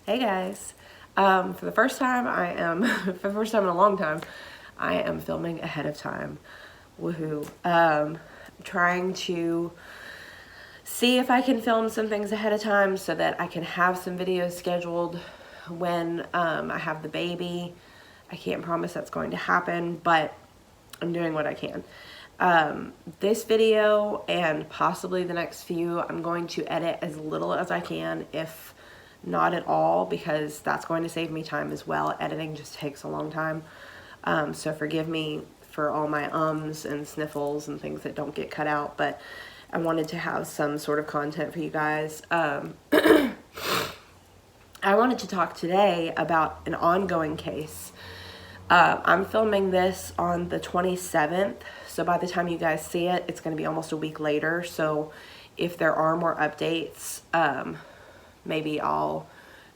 Hey guys. For the first time for the first time in a long time, I am filming ahead of time. Woohoo. Trying to see if I can film some things ahead of time so that I can have some videos scheduled when I have the baby. I can't promise that's going to happen, but I'm doing what I can. This video and possibly the next few, I'm going to edit as little as I can, if not at all, because that's going to save me time as well. Editing just takes a long time. So forgive me for all my ums and sniffles and things that don't get cut out, but I wanted to have some sort of content for you guys. I wanted to talk today about an ongoing case. I'm filming this on the 27th, so by the time you guys see it, it's going to be almost a week later. So if there are more updates, maybe I'll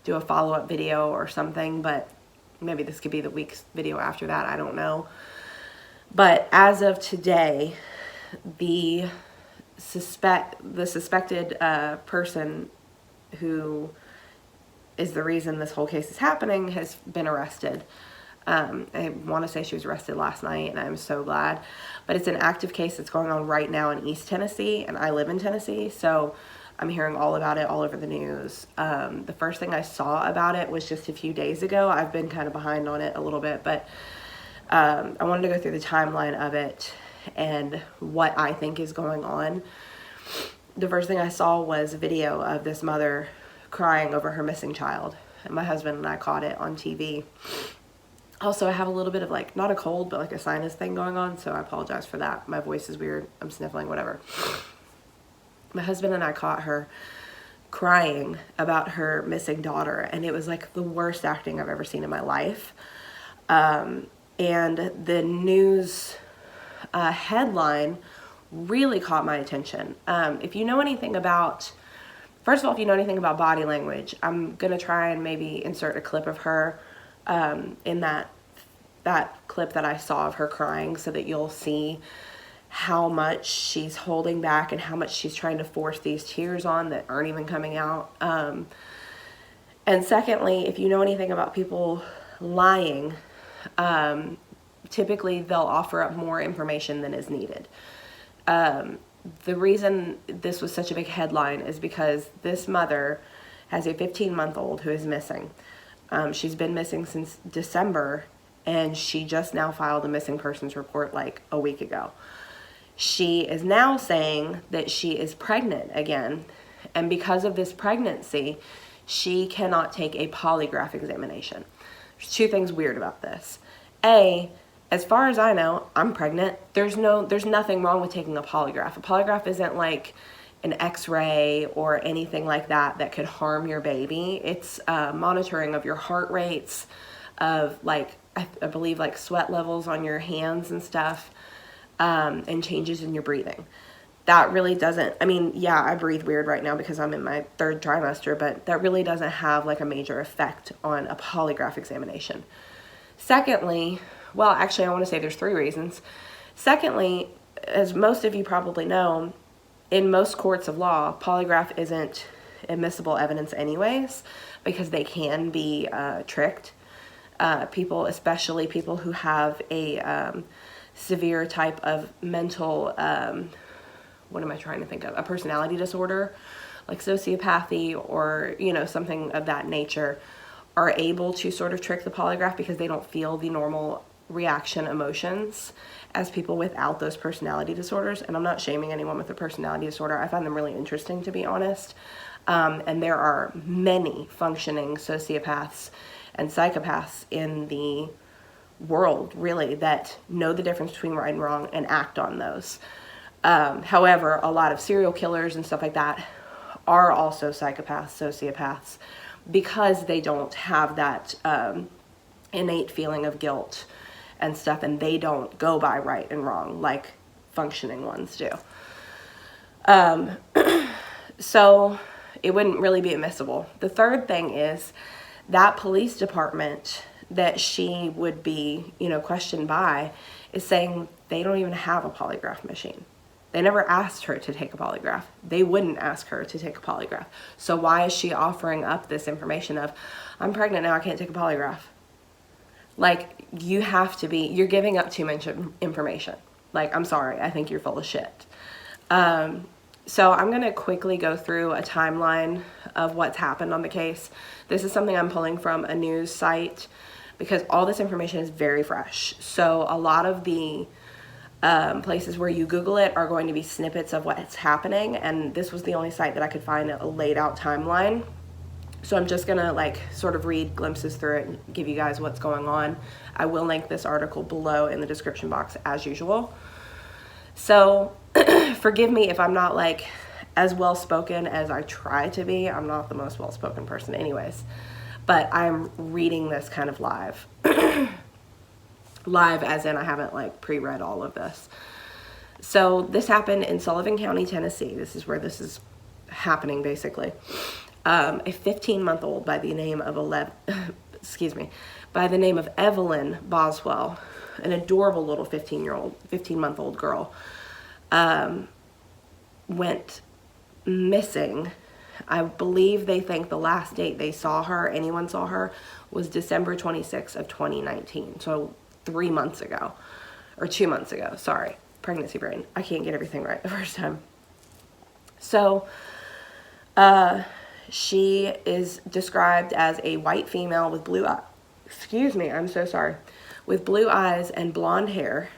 do a follow-up video or something, but maybe this could be the week's video after that, I don't know. But as of today, the suspected person who is the reason this whole case is happening has been arrested. I want to say she was arrested last night, and I'm so glad. But it's an active case that's going on right now in East Tennessee, and I live in Tennessee, so I'm hearing all about it all over the news. The first thing I saw about it was just a few days ago. I've been kind of behind on it a little bit, but I wanted to go through the timeline of it and what I think is going on. The first thing I saw was a video of this mother crying over her missing child, and my husband and I caught it on TV. Also, I have a little bit of not a cold, but a sinus thing going on, so I apologize for that. My voice is weird. I'm sniffling, whatever. My husband and I caught her crying about her missing daughter, and it was the worst acting I've ever seen in my life. And the news headline really caught my attention. If you know anything about, first of all, if you know anything about body language, I'm going to try and maybe insert a clip of her in that clip that I saw of her crying, so that you'll see how much she's holding back and how much she's trying to force these tears on that aren't even coming out. And secondly, if you know anything about people lying, typically they'll offer up more information than is needed. The reason this was such a big headline is because this mother has a 15-month-old who is missing. She's been missing since December, and she just now filed a missing persons report a week ago. She is now saying that she is pregnant again, and because of this pregnancy, she cannot take a polygraph examination. There's two things weird about this. A, as far as I know, I'm pregnant. There's nothing wrong with taking a polygraph. A polygraph isn't an x-ray or anything like that that could harm your baby. It's monitoring of your heart rates, of I believe sweat levels on your hands and stuff, and changes in your breathing. That really doesn't, yeah, I breathe weird right now because I'm in my third trimester, but that really doesn't have a major effect on a polygraph examination. Secondly, well, actually I want to say there's three reasons. Secondly, as most of you probably know, in most courts of law, polygraph isn't admissible evidence anyways, because they can be tricked. People, especially people who have a severe type of mental, what am I trying to think of? A personality disorder, like sociopathy or, something of that nature, are able to sort of trick the polygraph because they don't feel the normal reaction emotions as people without those personality disorders. And I'm not shaming anyone with a personality disorder. I find them really interesting, to be honest. And there are many functioning sociopaths and psychopaths in the world, really, that know the difference between right and wrong and act on those. However, a lot of serial killers and stuff like that are also psychopaths, sociopaths, because they don't have that innate feeling of guilt and stuff, and they don't go by right and wrong like functioning ones do. So it wouldn't really be admissible. The third thing is that police department that she would be, questioned by, is saying they don't even have a polygraph machine. They never asked her to take a polygraph. They wouldn't ask her to take a polygraph. So why is she offering up this information of, I'm pregnant now, I can't take a polygraph? Like, you're giving up too much information. Like, I'm sorry, I think you're full of shit. So I'm going to quickly go through a timeline of what's happened on the case. This is something I'm pulling from a news site because all this information is very fresh. So a lot of the places where you Google it are going to be snippets of what's happening, and this was the only site that I could find a laid out timeline. So I'm just gonna like sort of read glimpses through it and give you guys what's going on. I will link this article below in the description box as usual. So forgive me if I'm not like as well spoken as I try to be. I'm not the most well spoken person anyways, but I'm reading this kind of live. Live as in I haven't like pre-read all of this. So this happened in Sullivan County, Tennessee. This is where this is happening basically. A 15-month-old by the name of by the name of Evelyn Boswell, an adorable little 15-month-old girl, went missing. I believe they think the last date anyone saw her, was December 26th of 2019. So 3 months ago, or 2 months ago, sorry, pregnancy brain. I can't get everything right the first time. So, she is described as a white female with blue eyes. Excuse me, I'm so sorry. With blue eyes and blonde hair.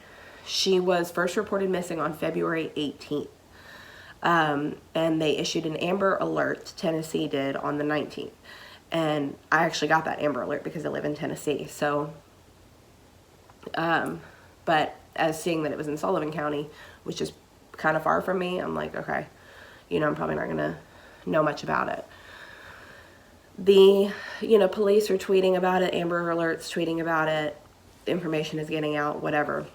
She was first reported missing on February 18th. And they issued an Amber Alert, Tennessee did, on the 19th. And I actually got that Amber Alert because I live in Tennessee. So, but as seeing that it was in Sullivan County, which is kind of far from me, I'm like, okay, I'm probably not going to know much about it. The, police are tweeting about it, Amber Alert's tweeting about it, the information is getting out, whatever.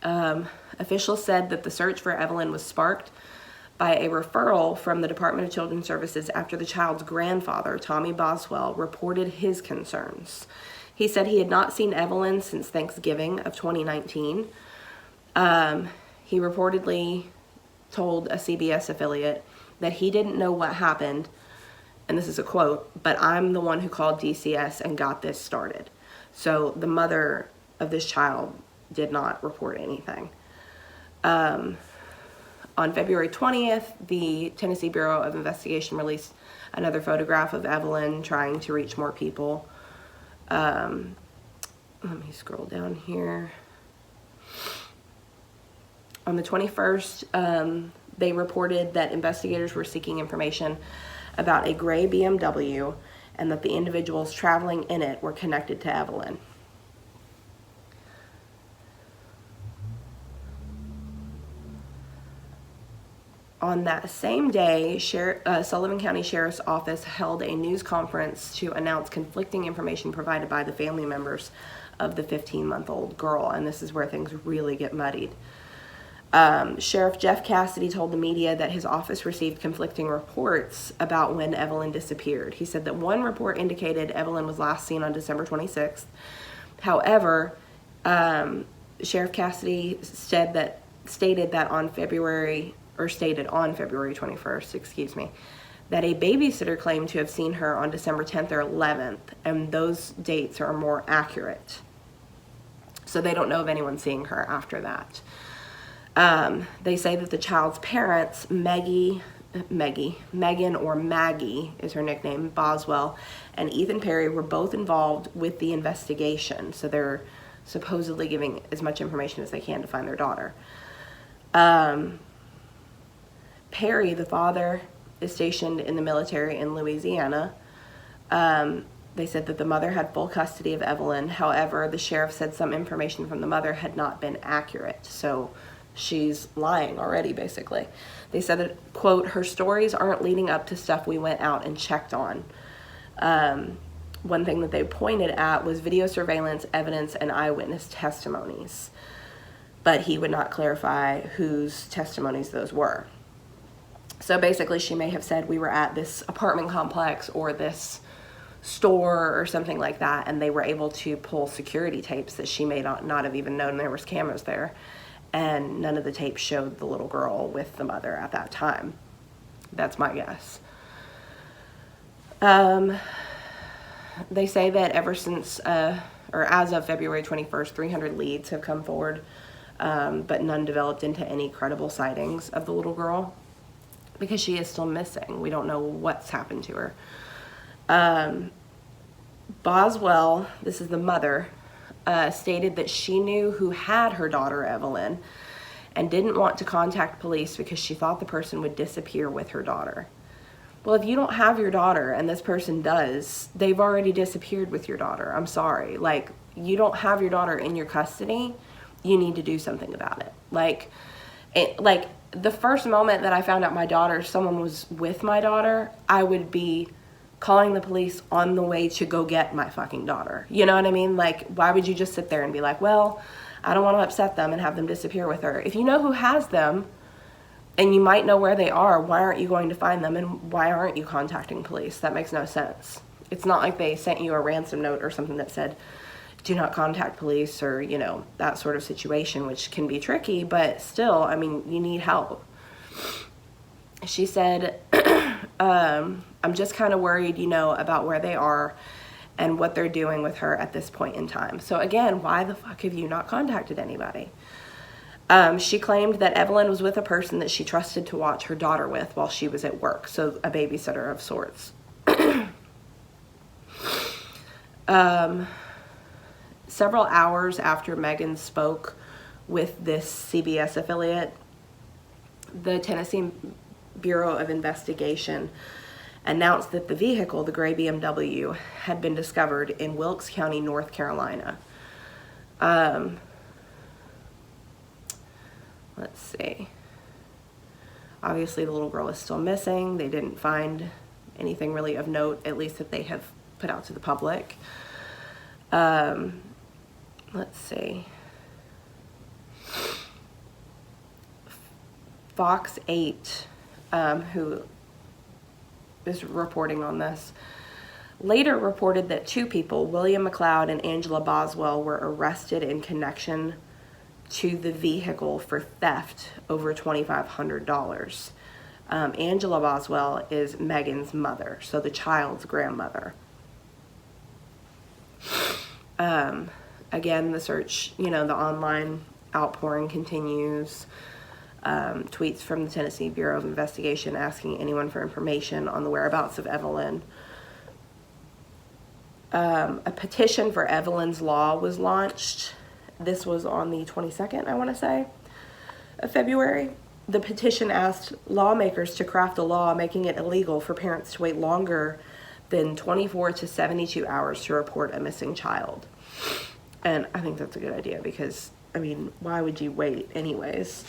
Officials said that the search for Evelyn was sparked by a referral from the Department of Children's Services after the child's grandfather, Tommy Boswell, reported his concerns. He said he had not seen Evelyn since Thanksgiving of 2019. He reportedly told a CBS affiliate that he didn't know what happened, and this is a quote, "but I'm the one who called DCS and got this started." So the mother of this child did not report anything. On February 20th, the Tennessee Bureau of Investigation released another photograph of Evelyn trying to reach more people. Let me scroll down here. On the 21st, they reported that investigators were seeking information about a gray BMW and that the individuals traveling in it were connected to Evelyn. On that same day, Sullivan County Sheriff's Office held a news conference to announce conflicting information provided by the family members of the 15-month-old girl, and this is where things really get muddied. Sheriff Jeff Cassidy told the media that his office received conflicting reports about when Evelyn disappeared. He said that one report indicated Evelyn was last seen on December 26th. However, Sheriff Cassidy stated on February 21st, that a babysitter claimed to have seen her on December 10th or 11th, and those dates are more accurate. So they don't know of anyone seeing her after that. They say that the child's parents, Megan or Maggie is her nickname, Boswell, and Ethan Perry were both involved with the investigation. So they're supposedly giving as much information as they can to find their daughter. Perry, the father, is stationed in the military in Louisiana. They said that the mother had full custody of Evelyn. However, the sheriff said some information from the mother had not been accurate. So she's lying already, basically. They said that, quote, her stories aren't leading up to stuff we went out and checked on. One thing that they pointed at was video surveillance evidence and eyewitness testimonies. But he would not clarify whose testimonies those were. So basically, she may have said we were at this apartment complex or this store or something like that, and they were able to pull security tapes that she may not have even known there was cameras there, and none of the tapes showed the little girl with the mother at that time. That's my guess. They say that ever since, or as of February 21st, 300 leads have come forward, but none developed into any credible sightings of the little girl because she is still missing. We don't know what's happened to her. Boswell, this is the mother, stated that she knew who had her daughter Evelyn and didn't want to contact police because she thought the person would disappear with her daughter. Well, if you don't have your daughter and this person does, they've already disappeared with your daughter. I'm sorry. Like, you don't have your daughter in your custody. You need to do something about it. Like the first moment that I found out my daughter, someone was with my daughter, I would be calling the police on the way to go get my fucking daughter. You know what I mean? Like, why would you just sit there and be like, well, I don't want to upset them and have them disappear with her. If you know who has them, and you might know where they are, why aren't you going to find them, and why aren't you contacting police? That makes no sense. It's not like they sent you a ransom note or something that said, do not contact police, or, you know, that sort of situation, which can be tricky, but still, I mean, you need help. She said, I'm just kind of worried, you know, about where they are and what they're doing with her at this point in time. So again, why the fuck have you not contacted anybody? She claimed that Evelyn was with a person that she trusted to watch her daughter with while she was at work, so a babysitter of sorts. Several hours after Megan spoke with this CBS affiliate, the Tennessee Bureau of Investigation announced that the vehicle, the gray BMW, had been discovered in Wilkes County, North Carolina. Let's see. Obviously, the little girl is still missing. They didn't find anything really of note, at least that they have put out to the public. Let's see. Fox 8, who is reporting on this, later reported that two people, William McLeod and Angela Boswell, were arrested in connection to the vehicle for theft over $2,500. Angela Boswell is Megan's mother, so the child's grandmother. Again, the search, you know, the online outpouring continues. Tweets from the Tennessee Bureau of Investigation asking anyone for information on the whereabouts of Evelyn. A petition for Evelyn's Law was launched. This was on the 22nd, I want to say, of February. The petition asked lawmakers to craft a law making it illegal for parents to wait longer than 24 to 72 hours to report a missing child. And I think that's a good idea because, I mean, why would you wait anyways?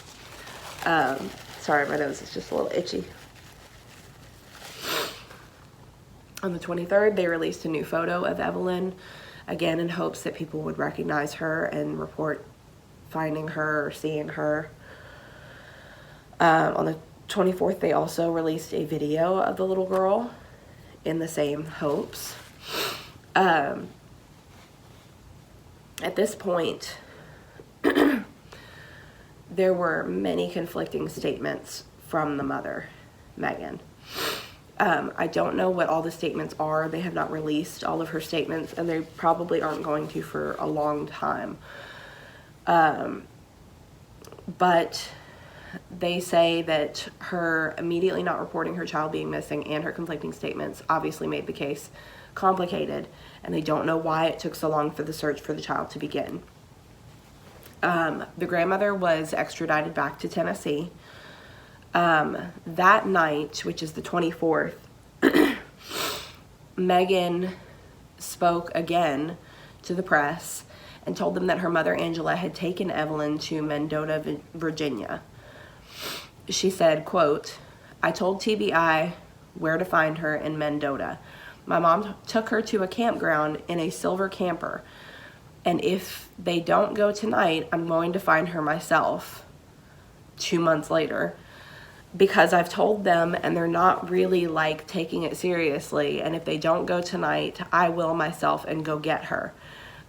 Sorry, my nose is just a little itchy. On the 23rd, they released a new photo of Evelyn, again in hopes that people would recognize her and report finding her or seeing her. On the 24th, they also released a video of the little girl in the same hopes. At this point, there were many conflicting statements from the mother, Megan. I don't know what all the statements are. They have not released all of her statements, and they probably aren't going to for a long time. But they say that her immediately not reporting her child being missing and her conflicting statements obviously made the case complicated, and they don't know why it took so long for the search for the child to begin. The grandmother was extradited back to Tennessee. That night, which is the 24th, Megan spoke again to the press and told them that her mother, Angela, had taken Evelyn to Mendota, Virginia. She said, quote, "I told TBI where to find her in Mendota. My mom took her to a campground in a silver camper. And if they don't go tonight, I'm going to find her myself." 2 months later, because I've told them and they're not really like taking it seriously. And if they don't go tonight, I will myself and go get her.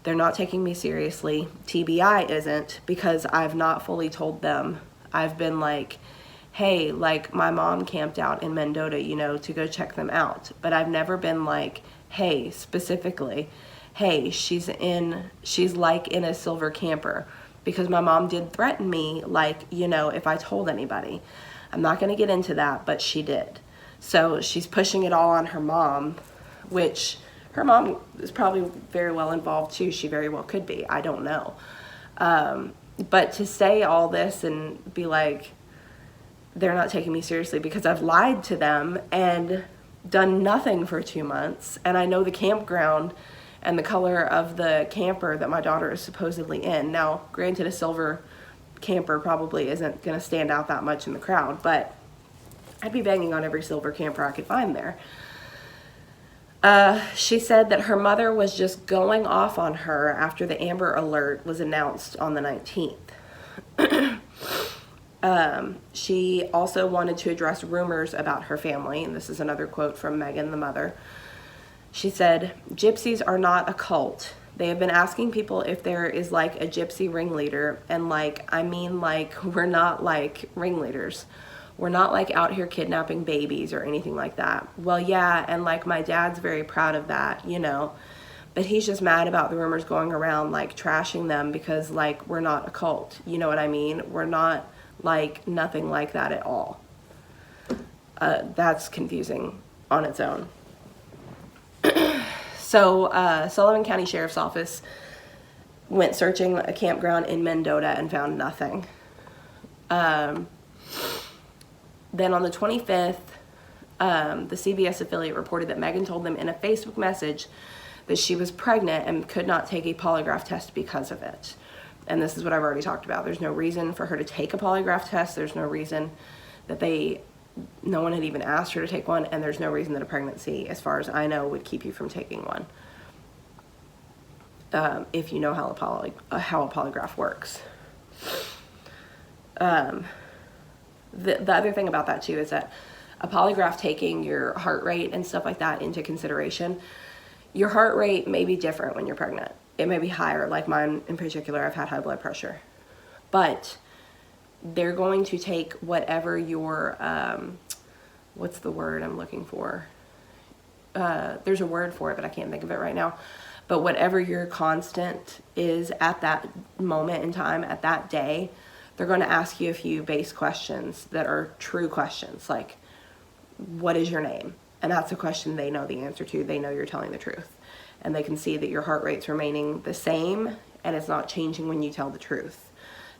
They're not taking me seriously. TBI isn't, because I've not fully told them. I've been like, hey, like my mom camped out in Mendota, you know, to go check them out. But I've never been like, hey, specifically, hey, she's like in a silver camper, because my mom did threaten me, like, you know, if I told anybody. I'm not going to get into that, but she did. So she's pushing it all on her mom, which her mom is probably very well involved too. She very well could be. I don't know. But to say all this and be like, they're not taking me seriously because I've lied to them and done nothing for 2 months, and I know the campground and the color of the camper that my daughter is supposedly in. Now, granted, a silver camper probably isn't going to stand out that much in the crowd, but I'd be banging on every silver camper I could find there. She said that her mother was just going off on her after the Amber Alert was announced on the 19th. She also wanted to address rumors about her family, and this is another quote from Megan, the mother. She said, "Gypsies are not a cult. They have been asking people if there is like a gypsy ringleader, and like, I mean, like, we're not like ringleaders. We're not like out here kidnapping babies or anything like that. Well, yeah, and like my dad's very proud of that, you know, but he's just mad about the rumors going around, like trashing them, because like we're not a cult. You know what I mean? We're not like nothing like that at all." That's confusing on its own. So Sullivan County Sheriff's Office went searching a campground in Mendota and found nothing. Then on the 25th, the CBS affiliate reported that Megan told them in a Facebook message that she was pregnant and could not take a polygraph test because of it. And this is what I've already talked about. There's no reason for her to take a polygraph test. There's no reason that no one had even asked her to take one, and there's no reason that a pregnancy, as far as I know, would keep you from taking one. If you know how a polygraph works. The other thing about that too is that a polygraph, taking your heart rate and stuff like that into consideration, your heart rate may be different when you're pregnant. It may be higher, like mine in particular. I've had high blood pressure. But they're going to take whatever your, what's the word I'm looking for? There's a word for it, but I can't think of it right now. But whatever your constant is at that moment in time, at that day, they're going to ask you a few base questions that are true questions, like, what is your name? And that's a question they know the answer to. They know you're telling the truth. And they can see that your heart rate's remaining the same and it's not changing when you tell the truth.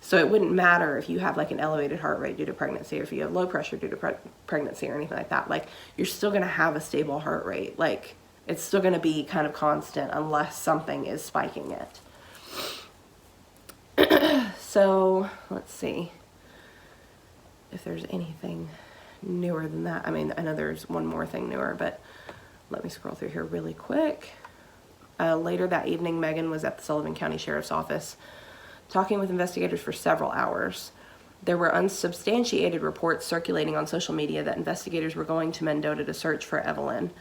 So it wouldn't matter if you have like an elevated heart rate due to pregnancy, or if you have low pressure due to pregnancy or anything like that. Like, you're still going to have a stable heart rate. Like, it's still going to be kind of constant unless something is spiking it. So let's see if there's anything newer than that. I mean, I know there's one more thing newer, but let me scroll through here really quick. Later that evening, Megan was at the Sullivan County Sheriff's Office talking with investigators for several hours. There were unsubstantiated reports circulating on social media that investigators were going to Mendota to search for Evelyn.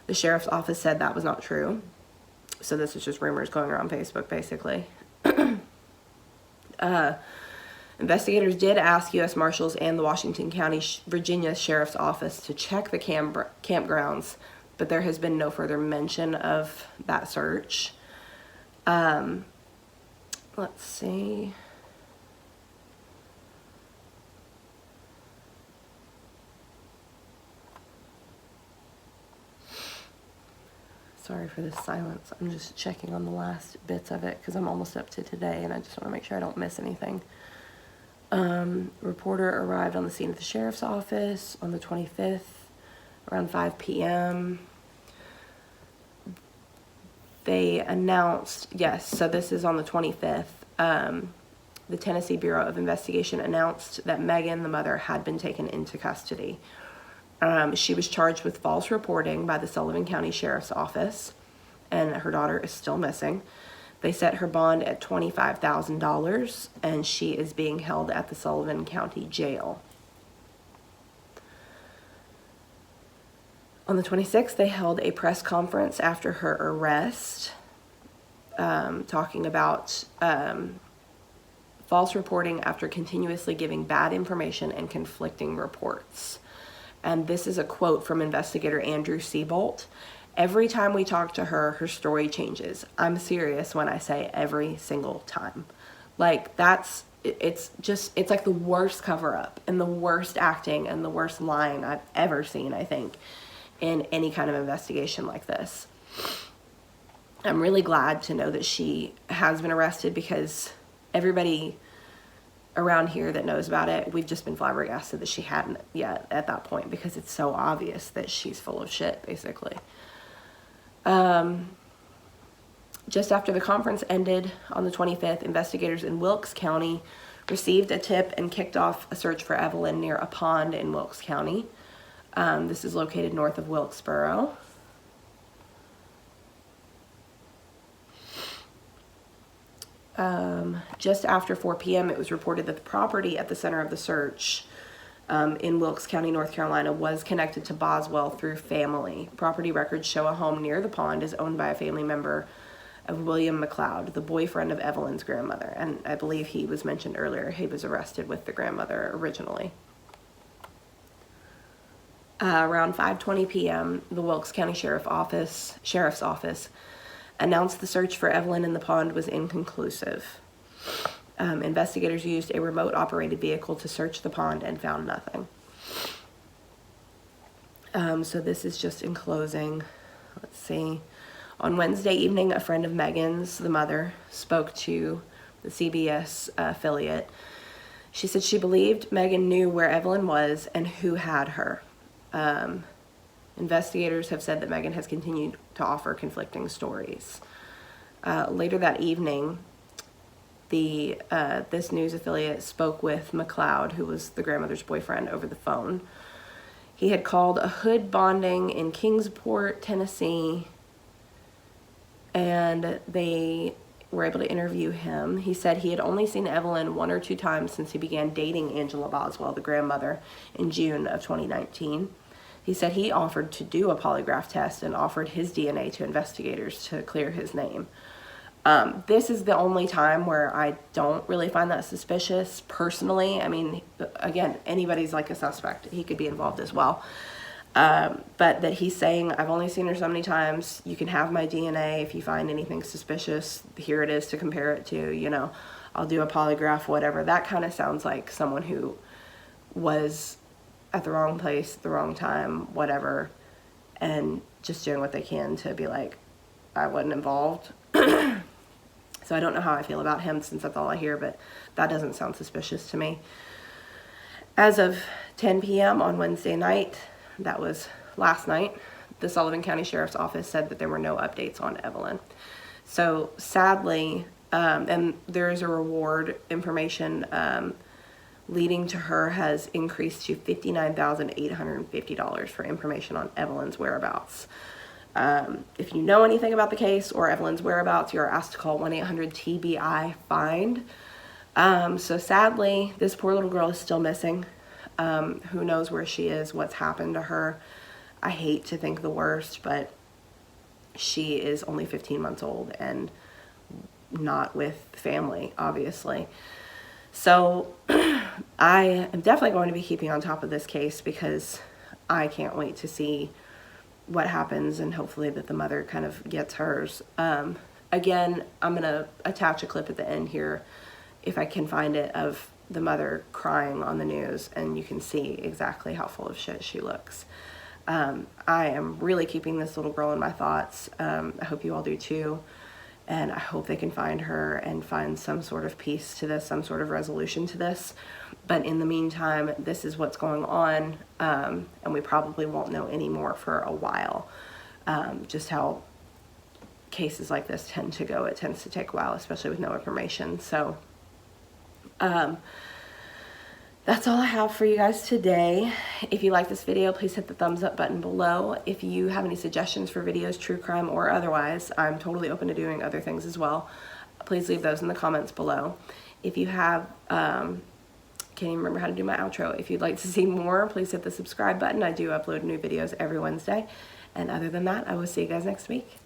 The sheriff's office said that was not true. So this is just rumors going around Facebook, basically. Investigators did ask U.S. Marshals and the Washington County, Virginia Sheriff's Office to check the campgrounds, but there has been no further mention of that search. Let's see. Sorry for this silence. I'm just checking on the last bits of it because I'm almost up to today and I just want to make sure I don't miss anything. Reporter arrived on the scene at the sheriff's office on the 25th around 5 p.m. They announced, yes, so this is on the 25th. The Tennessee Bureau of Investigation announced that Megan, the mother, had been taken into custody. She was charged with false reporting by the Sullivan County Sheriff's Office, and her daughter is still missing. They set her bond at $25,000, and she is being held at the Sullivan County Jail. On the 26th, they held a press conference after her arrest. talking about false reporting after continuously giving bad information and conflicting reports. And this is a quote from investigator Andrew Seabolt. "Every time we talk to her, her story changes. I'm serious when I say every single time." Like, it's like the worst cover-up and the worst acting and the worst lying I've ever seen, I think, in any kind of investigation like this. I'm really glad to know that she has been arrested, because everybody around here that knows about it, we've just been flabbergasted that she hadn't yet at that point, because it's so obvious that she's full of shit, basically. Just after the conference ended on the 25th, investigators in Wilkes County received a tip and kicked off a search for Evelyn near a pond in Wilkes County. This is located north of Wilkesboro. Just after 4 p.m., it was reported that the property at the center of the search in Wilkes County, North Carolina, was connected to Boswell through family. Property records show a home near the pond is owned by a family member of William McLeod, the boyfriend of Evelyn's grandmother. And I believe he was mentioned earlier. He was arrested with the grandmother originally. Around 5:20 p.m., the Wilkes County Sheriff's Office announced the search for Evelyn in the pond was inconclusive. Investigators used a remote-operated vehicle to search the pond and found nothing. So this is just in closing. Let's see. On Wednesday evening, a friend of Megan's, the mother, spoke to the CBS affiliate. She said she believed Megan knew where Evelyn was and who had her. Investigators have said that Megan has continued to offer conflicting stories. Later that evening, this news affiliate spoke with McLeod, who was the grandmother's boyfriend, over the phone. He had called a hood bonding in Kingsport, Tennessee, and they were able to interview him. He said he had only seen Evelyn 1 or 2 times since he began dating Angela Boswell, the grandmother, in June of 2019. He said he offered to do a polygraph test and offered his DNA to investigators to clear his name. This is the only time where I don't really find that suspicious, personally. I mean, again, anybody's like a suspect. He could be involved as well. But that he's saying, I've only seen her so many times. You can have my DNA if you find anything suspicious. Here it is to compare it to, you know, I'll do a polygraph, whatever. That kind of sounds like someone who was at the wrong place, at the wrong time, whatever, and just doing what they can to be like, I wasn't involved. So I don't know how I feel about him, since that's all I hear, but that doesn't sound suspicious to me. As of 10 p.m. on Wednesday night, that was last night, the Sullivan County Sheriff's Office said that there were no updates on Evelyn. So sadly, and there is a reward information leading to her has increased to $59,850 for information on Evelyn's whereabouts. If you know anything about the case or Evelyn's whereabouts, you're asked to call 1-800-TBI-FIND. So sadly, this poor little girl is still missing. Who knows where she is, what's happened to her. I hate to think the worst, but she is only 15 months old and not with family, obviously. So I am definitely going to be keeping on top of this case, because I can't wait to see what happens, and hopefully that the mother kind of gets hers. Again, I'm going to attach a clip at the end here, if I can find it, of the mother crying on the news, and you can see exactly how full of shit she looks. I am really keeping this little girl in my thoughts. I hope you all do too. And I hope they can find her and find some sort of peace to this, some sort of resolution to this. But in the meantime, this is what's going on, and we probably won't know any more for a while. Just how cases like this tend to go. It tends to take a while, especially with no information. So that's all I have for you guys today. If you like this video, please hit the thumbs up button below. If you have any suggestions for videos, true crime or otherwise, I'm totally open to doing other things as well. Please leave those in the comments below. If you have, can't even remember how to do my outro. If you'd like to see more, please hit the subscribe button. I do upload new videos every Wednesday. And other than that, I will see you guys next week.